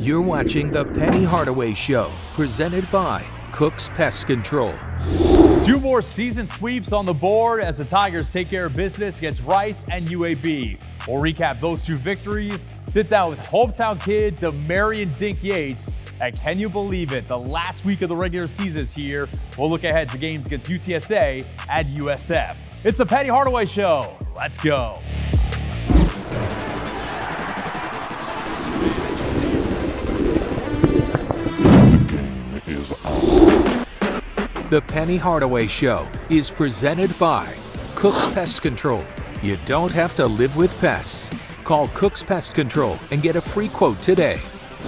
You're watching The Penny Hardaway Show, presented by Cook's Pest Control. 2 more season sweeps on the board as the Tigers take care of business against Rice and UAB. We'll recap those 2 victories, sit down with hometown kid Demarion Dink Yates, and can you believe it, the last week of the regular season is here. We'll look ahead to games against UTSA and USF. It's The Penny Hardaway Show. Let's go. The Penny Hardaway Show is presented by Cook's Pest Control. You don't have to live with pests. Call Cook's Pest Control and get a free quote today.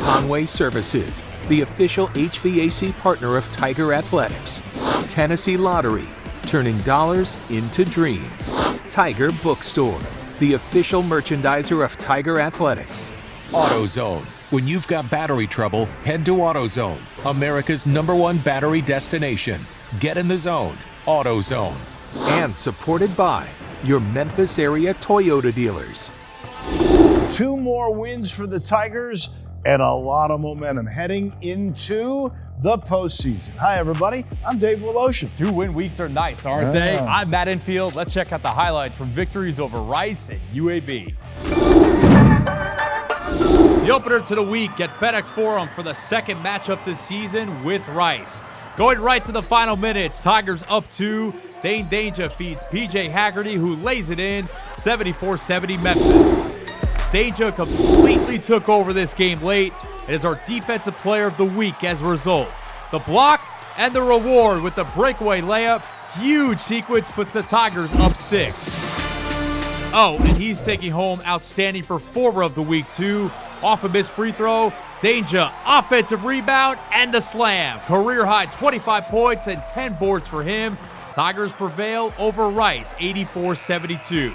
Conway Services, the official HVAC partner of Tiger Athletics. Tennessee Lottery, turning dollars into dreams. Tiger Bookstore, the official merchandiser of Tiger Athletics. AutoZone. When you've got battery trouble, head to AutoZone, America's #1 battery destination. Get in the zone. AutoZone. And supported by your Memphis area Toyota dealers. 2 more wins for the Tigers and a lot of momentum heading into the postseason. Hi, everybody. I'm Dave Woloshin. 2 win weeks are nice, aren't they? I'm Matt Infield. Let's check out the highlights from victories over Rice and UAB. The opener to the week at FedEx Forum for the second matchup this season with Rice. Going right to the final minutes, Tigers up 2. Dane Danger feeds PJ Haggerty, who lays it in, 74-70 Memphis. Danger completely took over this game late and is our defensive player of the week as a result. The block and the reward with the breakaway layup, huge sequence puts the Tigers up 6. Oh, and he's taking home outstanding performer of the week too. Off a missed free throw, Danger, offensive rebound, and the slam. Career high 25 points and 10 boards for him. Tigers prevail over Rice, 84-72.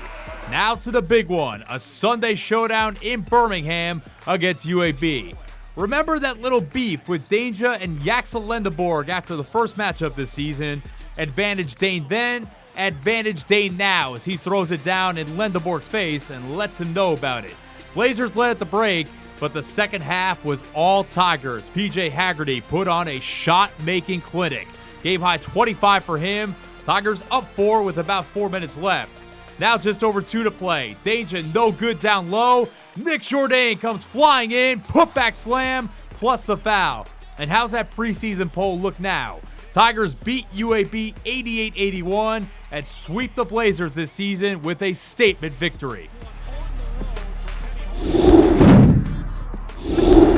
Now to the big one, a Sunday showdown in Birmingham against UAB. Remember that little beef with Danger and Yaxel Lendeborg after the first matchup this season? Advantage Dane then, advantage Dane now as he throws it down in Lendeborg's face and lets him know about it. Blazers led at the break, but the second half was all Tigers. PJ Haggerty put on a shot-making clinic. Game high 25 for him. Tigers up 4 with about 4 minutes left. Now just over 2 to play. Danger no good down low. Nick Jourdain comes flying in. Putback slam plus the foul. And how's that preseason poll look now? Tigers beat UAB 88-81 and sweep the Blazers this season with a statement victory.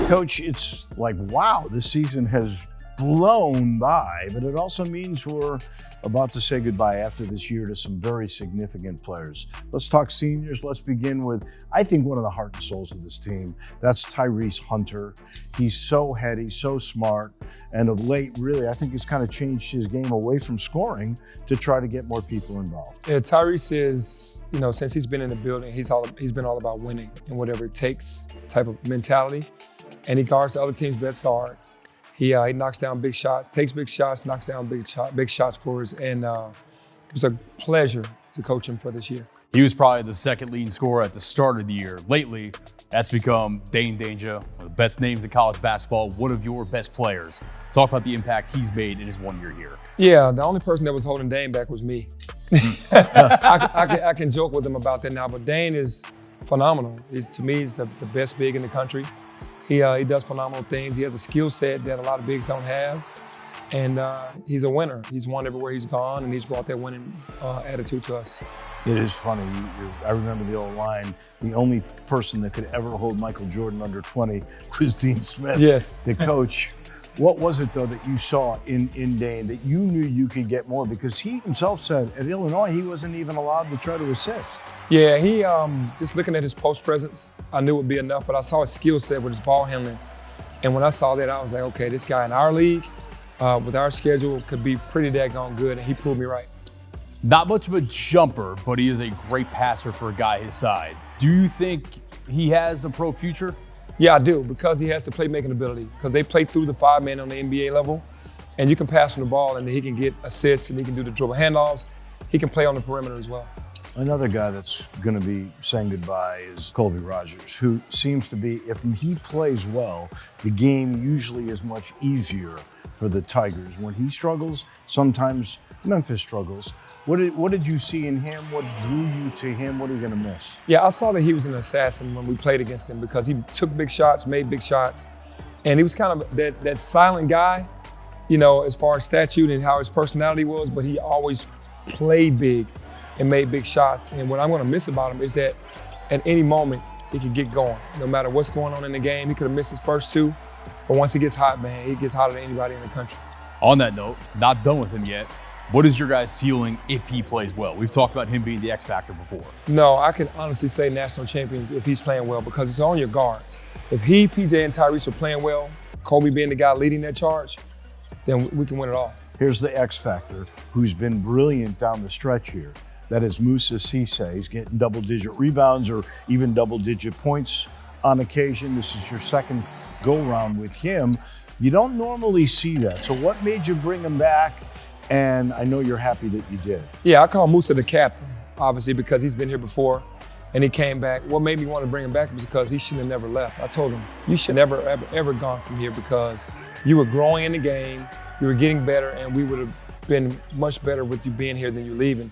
Coach, it's like, wow, this season has blown by, but it also means we're about to say goodbye after this year to some very significant players. Let's talk seniors. Let's begin with, I think, one of the heart and souls of this team. That's Tyrese Hunter. He's so heady, so smart, and of late, really, I think he's kind of changed his game away from scoring to try to get more people involved. Yeah, Tyrese is, since he's been in the building, he's been all about winning and whatever it takes type of mentality. And he guards the other team's best guard. He knocks down big shots, takes big shots, knocks down big shots for us. And it was a pleasure to coach him for this year. He was probably the second leading scorer at the start of the year. Lately, that's become Dane Danger, one of the best names in college basketball, one of your best players. Talk about the impact he's made in his 1 year here. Yeah, the only person that was holding Dane back was me. I can joke with him about that now, but Dane is phenomenal. To me, he's the best big in the country. He does phenomenal things. He has a skill set that a lot of bigs don't have. And he's a winner. He's won everywhere he's gone, and he's brought that winning attitude to us. It is funny. I remember the old line, the only person that could ever hold Michael Jordan under 20 was Dean Smith, yes, the coach. What was it, though, that you saw in Dane that you knew you could get more? Because he himself said at Illinois he wasn't even allowed to try to assist. Yeah, he just looking at his post presence, I knew it would be enough, but I saw his skill set with his ball handling. And when I saw that, I was like, okay, this guy in our league, with our schedule, could be pretty daggone good, and he proved me right. Not much of a jumper, but he is a great passer for a guy his size. Do you think he has a pro future? Yeah, I do, because he has the playmaking ability, because they play through the 5-man on the NBA level, and you can pass him the ball, and he can get assists, and he can do the dribble handoffs. He can play on the perimeter as well. Another guy that's going to be saying goodbye is Colby Rogers, who seems to be, if he plays well, the game usually is much easier for the Tigers. When he struggles, sometimes Memphis struggles. What did you see in him? What drew you to him? What are you going to miss? Yeah, I saw that he was an assassin when we played against him because he took big shots, made big shots, and he was kind of that silent guy, you know, as far as statute and how his personality was, but he always played big and made big shots. And what I'm going to miss about him is that at any moment he could get going. No matter what's going on in the game, he could have missed his first two, but once he gets hot, man, he gets hotter than anybody in the country. On that note, not done with him yet. What is your guys' ceiling if he plays well? We've talked about him being the X factor before. No, I can honestly say national champions if he's playing well because it's on your guards. If he, PJ, and Tyrese are playing well, Kobe being the guy leading that charge, then we can win it all. Here's the X factor, who's been brilliant down the stretch here. That is Musa Cisse. He's getting double-digit rebounds or even double-digit points on occasion. This is your second go-round with him. You don't normally see that. So what made you bring him back? And I know you're happy that you did. Yeah, I call Musa the captain, obviously, because he's been here before and he came back. What made me want to bring him back was because he shouldn't have never left. I told him, you should never, ever gone from here because you were growing in the game, you were getting better, and we would have been much better with you being here than you leaving.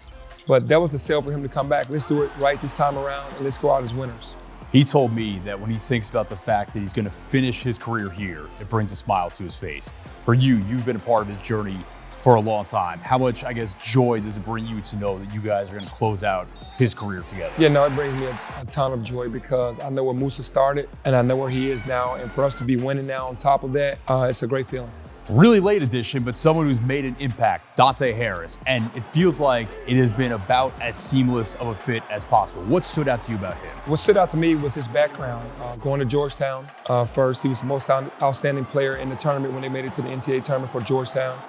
But that was the sell for him to come back. Let's do it right this time around and let's go out as winners. He told me that when he thinks about the fact that he's going to finish his career here, it brings a smile to his face. For you, you've been a part of his journey for a long time. How much, I guess, joy does it bring you to know that you guys are going to close out his career together? Yeah, no, it brings me a ton of joy because I know where Musa started and I know where he is now. And for us to be winning now on top of that, it's a great feeling. Really late addition, but someone who's made an impact, Dante Harris. And it feels like it has been about as seamless of a fit as possible. What stood out to you about him? What stood out to me was his background. Going to Georgetown first, he was the most outstanding player in the tournament when they made it to the NCAA tournament for Georgetown.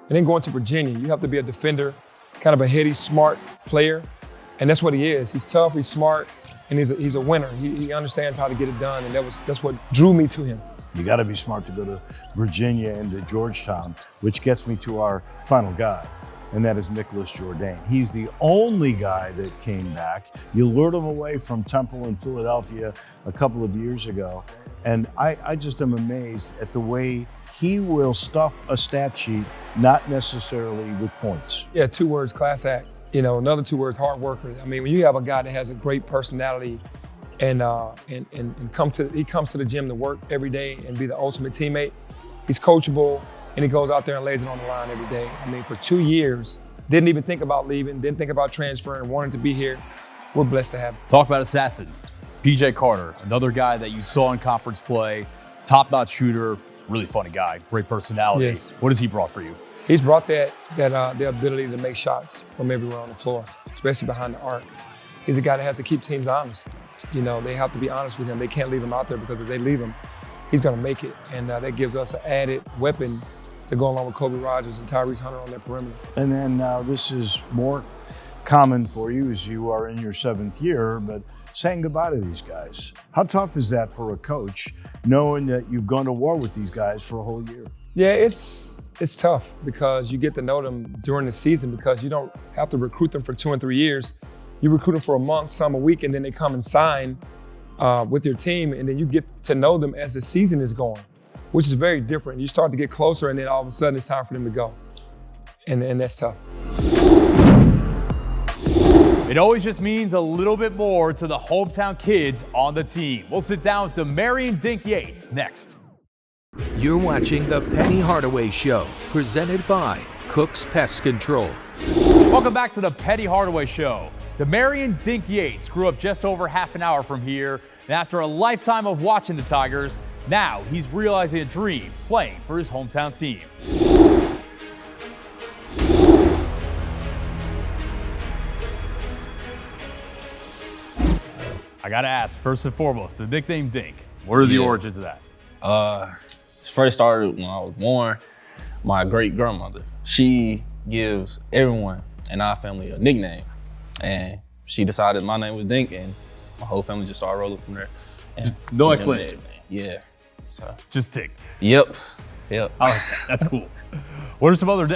And then going to Virginia, you have to be a defender, kind of a heady, smart player. And that's what he is. He's tough, he's smart, and he's a winner. He understands how to get it done, and that's what drew me to him. You got to be smart to go to Virginia and to Georgetown, which gets me to our final guy, and that is Nicholas Jourdain. He's the only guy that came back. You lured him away from Temple in Philadelphia a couple of years ago, and I just am amazed at the way he will stuff a stat sheet, not necessarily with points. Yeah, 2 words, class act. You know, another 2 words, hard worker. I mean, when you have a guy that has a great personality and he comes to the gym to work every day and be the ultimate teammate, he's coachable and he goes out there and lays it on the line every day. I mean, for 2 years, didn't even think about leaving, didn't think about transferring, wanted to be here. We're blessed to have him. Talk about assassins. PJ Carter, another guy that you saw in conference play, top-notch shooter, really funny guy, great personality. Yes. What has he brought for you? He's brought the ability to make shots from everywhere on the floor, especially behind the arc. He's a guy that has to keep teams honest. You know, they have to be honest with him. They can't leave him out there because if they leave him, he's going to make it. And that gives us an added weapon to go along with Kobe Rogers and Tyrese Hunter on that perimeter. And then this is more common for you as you are in your 7th year, but saying goodbye to these guys. How tough is that for a coach, knowing that you've gone to war with these guys for a whole year? Yeah, it's tough because you get to know them during the season because you don't have to recruit them for 2 and 3 years. You recruit them for a month, some a week, and then they come and sign with your team, and then you get to know them as the season is going, which is very different. You start to get closer, and then all of a sudden it's time for them to go, and that's tough. It always just means a little bit more to the hometown kids on the team. We'll sit down with Demarion Dink Yates next. You're watching the Penny Hardaway Show, presented by Cook's Pest Control. Welcome back to the Penny Hardaway Show. Demarion Dink Yates grew up just over half an hour from here, and after a lifetime of watching the Tigers, now he's realizing a dream, playing for his hometown team. I gotta ask, first and foremost, the nickname Dink. What are the origins of that? First started when I was born. My great grandmother, she gives everyone in our family a nickname, and she decided my name was Dink, and my whole family just started rolling from there. And no explanation. Yeah. So just Dink. Yep. I like that. That's cool. What are some other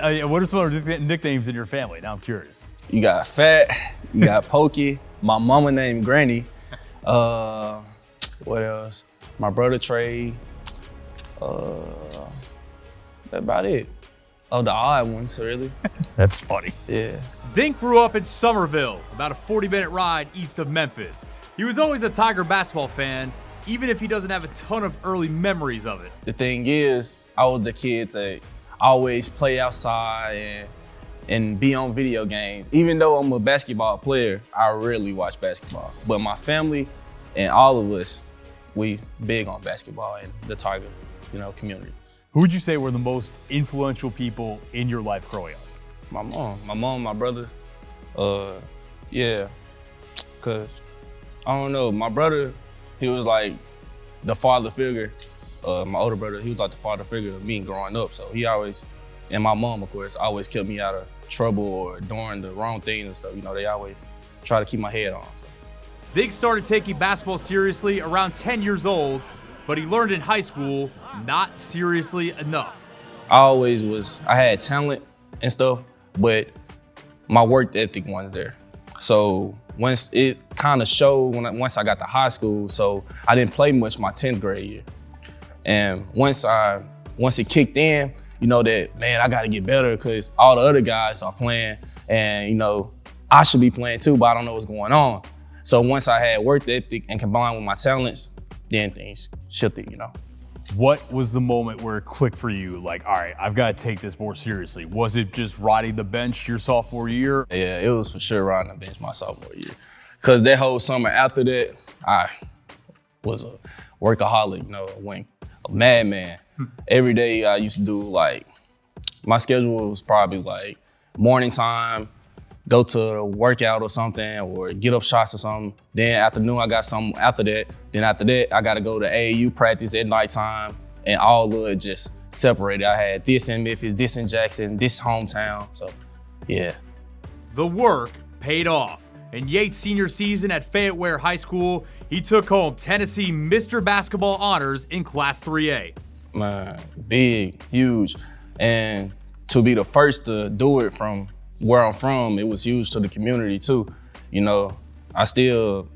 nicknames in your family? Now I'm curious. You got Fat, you got Pokey, my mama named Granny. What else? My brother Trey. That's about it. Oh, the odd ones, really. That's funny. Yeah. Dink grew up in Somerville, about a 40-minute ride east of Memphis. He was always a Tiger basketball fan, even if he doesn't have a ton of early memories of it. The thing is, I was the kid that always play outside and be on video games. Even though I'm a basketball player, I rarely watch basketball. But my family and all of us, we big on basketball and the Tiger, community. Who would you say were the most influential people in your life growing up? My mom, my brothers. Yeah, cause I don't know. My brother, he was like the father figure. My older brother, he was like the father figure of me growing up. So he always, and my mom, of course, always kept me out of trouble or doing the wrong things and stuff. They always try to keep my head on. So. Dink started taking basketball seriously around 10 years old, but he learned in high school not seriously enough. I had talent and stuff, but my work ethic wasn't there. So once it kind of showed once I got to high school, so I didn't play much my 10th grade year. And once it kicked in, that, man, I gotta get better because all the other guys are playing and, I should be playing too, but I don't know what's going on. So once I had work ethic and combined with my talents, then things shifted, What was the moment where it clicked for you? Like, all right, I've got to take this more seriously. Was it just riding the bench your sophomore year? Yeah, it was for sure riding the bench my sophomore year. Because that whole summer after that, I was a workaholic, a madman. Every day I used to do my schedule was probably morning time, go to a workout or something, or get up shots or something. Then afternoon, I got something after that. Then after that, I got to go to AAU practice at nighttime, and all of it just separated. I had this in Memphis, this in Jackson, this hometown. So, yeah. The work paid off. In Yates' senior season at Fayetteville High School, he took home Tennessee Mr. Basketball honors in Class 3A. Man, big, huge. And to be the first to do it from where I'm from, it was huge to the community too. I still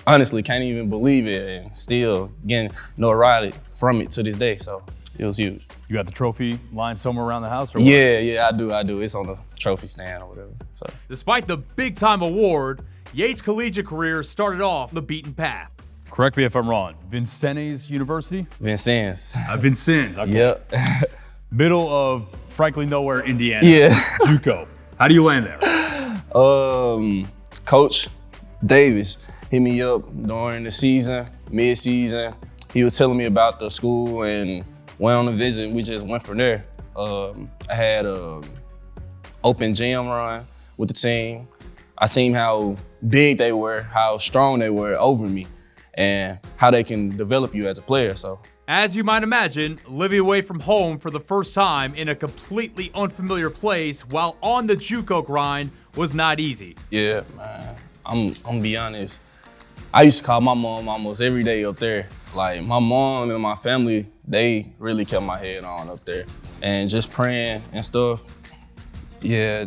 honestly can't even believe it and still getting notoriety from it to this day. So it was huge. You got the trophy lying somewhere around the house? Or what? Yeah, I do. It's on the trophy stand or whatever. So. Despite the big time award, Yates' collegiate career started off the beaten path. Correct me if I'm wrong. Vincennes University? Vincennes. Vincennes, okay. Yep. Middle of frankly nowhere, Indiana. Yeah. JUCO. How do you land there? Coach Davis hit me up during the season, mid-season. He was telling me about the school and went on a visit. We just went from there. I had an open gym run with the team. I seen how big they were, how strong they were over me, and how they can develop you as a player. So, as you might imagine, living away from home for the first time in a completely unfamiliar place while on the JUCO grind was not easy. Yeah, man. I'm gonna be honest. I used to call my mom almost every day up there. Like, my mom and my family, they really kept my head on up there. And just praying and stuff, yeah,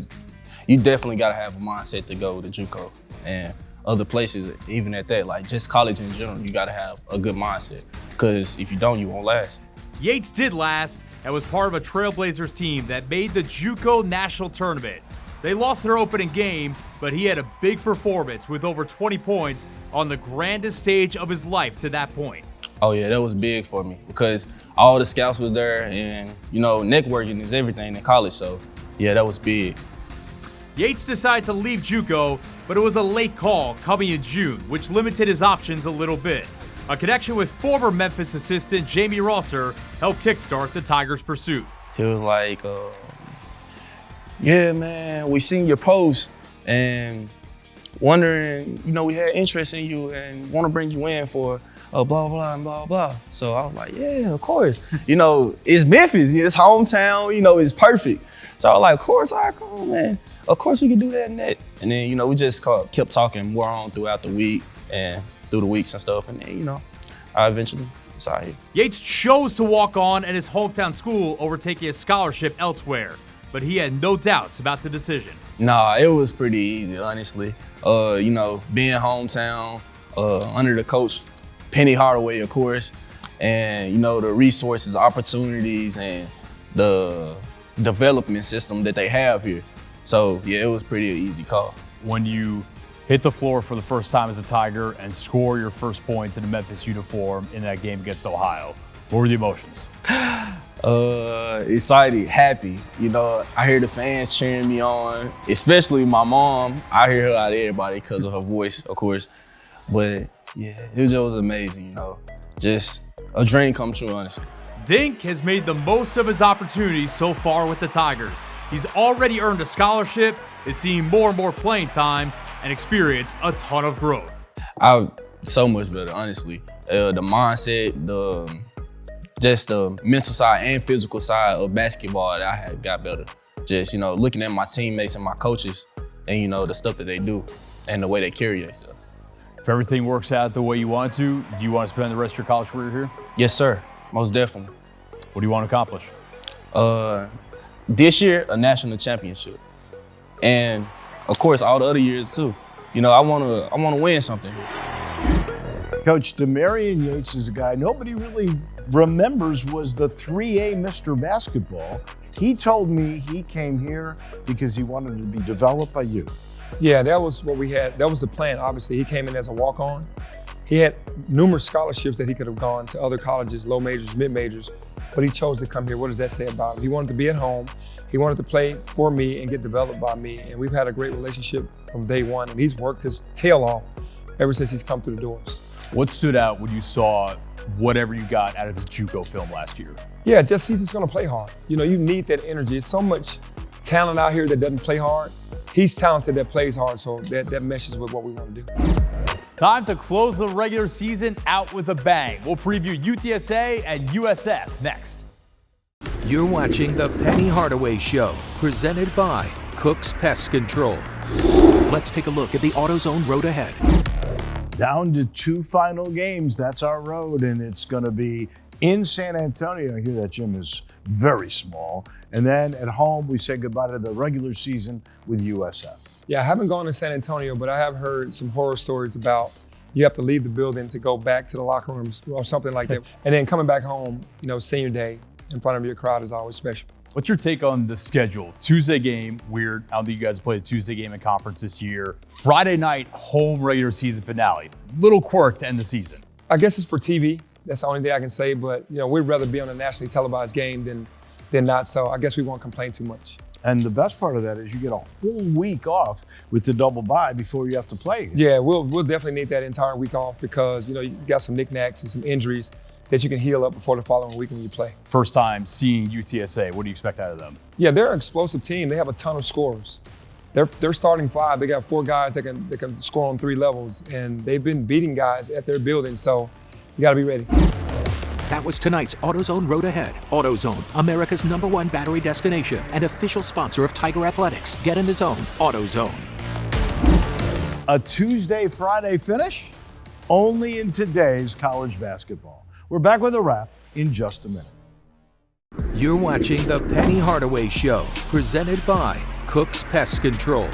you definitely gotta have a mindset to go to JUCO. And other places, even at that, like just college in general, you gotta have a good mindset. Because if you don't, you won't last. Yates did last and was part of a Trailblazers team that made the JUCO National Tournament. They lost their opening game, but he had a big performance with over 20 points on the grandest stage of his life to that point. Oh yeah, that was big for me because all the scouts was there and, networking is everything in college, so yeah, that was big. Yates decided to leave JUCO, but it was a late call coming in June, which limited his options a little bit. A connection with former Memphis assistant Jamie Rosser helped kickstart the Tigers' pursuit. He was like, yeah, man, we seen your post and wondering, we had interest in you and want to bring you in for blah, blah, and blah, blah. So I was like, yeah, of course. It's Memphis, it's hometown, it's perfect. So I was like, of course, all right, come on, man. Of course we can do that and that. And then, we just kept talking more on throughout the week and through the weeks and stuff. And then, I eventually decided. Yates chose to walk on at his hometown school over taking a scholarship elsewhere, but he had no doubts about the decision. Nah, it was pretty easy, honestly. You know, being hometown, under the coach, Penny Hardaway, of course, and, you know, the resources, opportunities, and the development system that they have here. So, yeah, it was pretty easy call. When you hit the floor for the first time as a Tiger and score your first points in a Memphis uniform in that game against Ohio, what were the emotions? Excited, happy. You know, I hear the fans cheering me on, especially my mom. I hear her out of everybody because of her voice, of course. But yeah, it was amazing, you know. Just a dream come true, honestly. Dink has made the most of his opportunities so far with the Tigers. He's already earned a scholarship, is seeing more and more playing time, and experienced a ton of growth. So much better, honestly. The mindset, just the mental side and physical side of basketball that I had got better. Just, you know, looking at my teammates and my coaches and, you know, the stuff that they do and the way they carry themselves. If everything works out the way you want to, do you want to spend the rest of your college career here? Yes, sir. Most definitely. What do you want to accomplish? This year, a national championship. And, of course, all the other years, too. You know, I want to win something. Coach, Dink Yates is a guy nobody really remembers was the 3A Mr. Basketball. He told me he came here because he wanted to be developed by you. Yeah, that was what we had. That was the plan, obviously. He came in as a walk-on. He had numerous scholarships that he could have gone to other colleges, low majors, mid majors, but he chose to come here. What does that say about him? He wanted to be at home. He wanted to play for me and get developed by me. And we've had a great relationship from day one. And he's worked his tail off ever since he's come through the doors. What stood out when you saw whatever you got out of his JUCO film last year? Yeah, he's just going to play hard. You know, you need that energy. There's so much talent out here that doesn't play hard. He's talented that plays hard, so that meshes with what we want to do. Time to close the regular season out with a bang. We'll preview UTSA and USF next. You're watching the Penny Hardaway Show, presented by Cook's Pest Control. Let's take a look at the AutoZone road ahead. Down to 2 final games, that's our road, and it's going to be in San Antonio. I hear that gym is very small. And then at home, we say goodbye to the regular season with USF. Yeah, I haven't gone to San Antonio, but I have heard some horror stories about you have to leave the building to go back to the locker rooms or something like that. And then coming back home, you know, senior day in front of your crowd is always special. What's your take on the schedule? Tuesday game, weird. I don't think you guys played a Tuesday game in conference this year. Friday night, home regular season finale. Little quirk to end the season. I guess it's for TV. That's the only thing I can say. But, you know, we'd rather be on a nationally televised game than not. So I guess we won't complain too much. And the best part of that is you get a whole week off with the double bye before you have to play again. Yeah, we'll definitely need that entire week off because, you know, you got some knickknacks and some injuries that you can heal up before the following week when you play. First time seeing UTSA, what do you expect out of them? Yeah, they're an explosive team. They have a ton of scorers. They're starting 5. They got 4 guys that can score on 3 levels, and they've been beating guys at their building, so you got to be ready. That was tonight's AutoZone Road Ahead. AutoZone, America's #1 battery destination and official sponsor of Tiger Athletics. Get in the zone, AutoZone. A Tuesday, Friday finish? Only in today's college basketball. We're back with a wrap in just a minute. You're watching the Penny Hardaway Show, presented by Cook's Pest Control.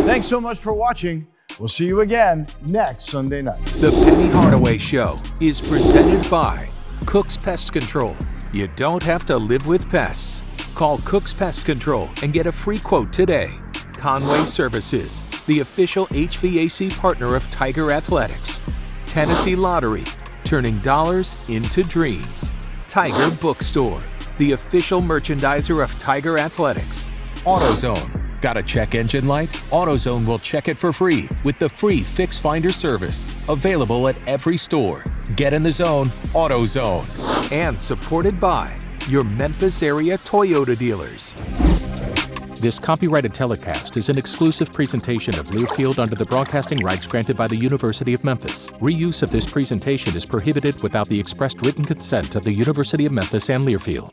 Thanks so much for watching. We'll see you again next Sunday night. The Penny Hardaway Show is presented by Cook's Pest Control. You don't have to live with pests. Call Cook's Pest Control and get a free quote today. Conway Services, the official HVAC partner of Tiger Athletics. Tennessee Lottery, turning dollars into dreams. Tiger Bookstore, the official merchandiser of Tiger Athletics. AutoZone. Got a check engine light? AutoZone will check it for free with the free Fix Finder service. Available at every store. Get in the zone, AutoZone. And supported by your Memphis area Toyota dealers. This copyrighted telecast is an exclusive presentation of Learfield under the broadcasting rights granted by the University of Memphis. Reuse of this presentation is prohibited without the expressed written consent of the University of Memphis and Learfield.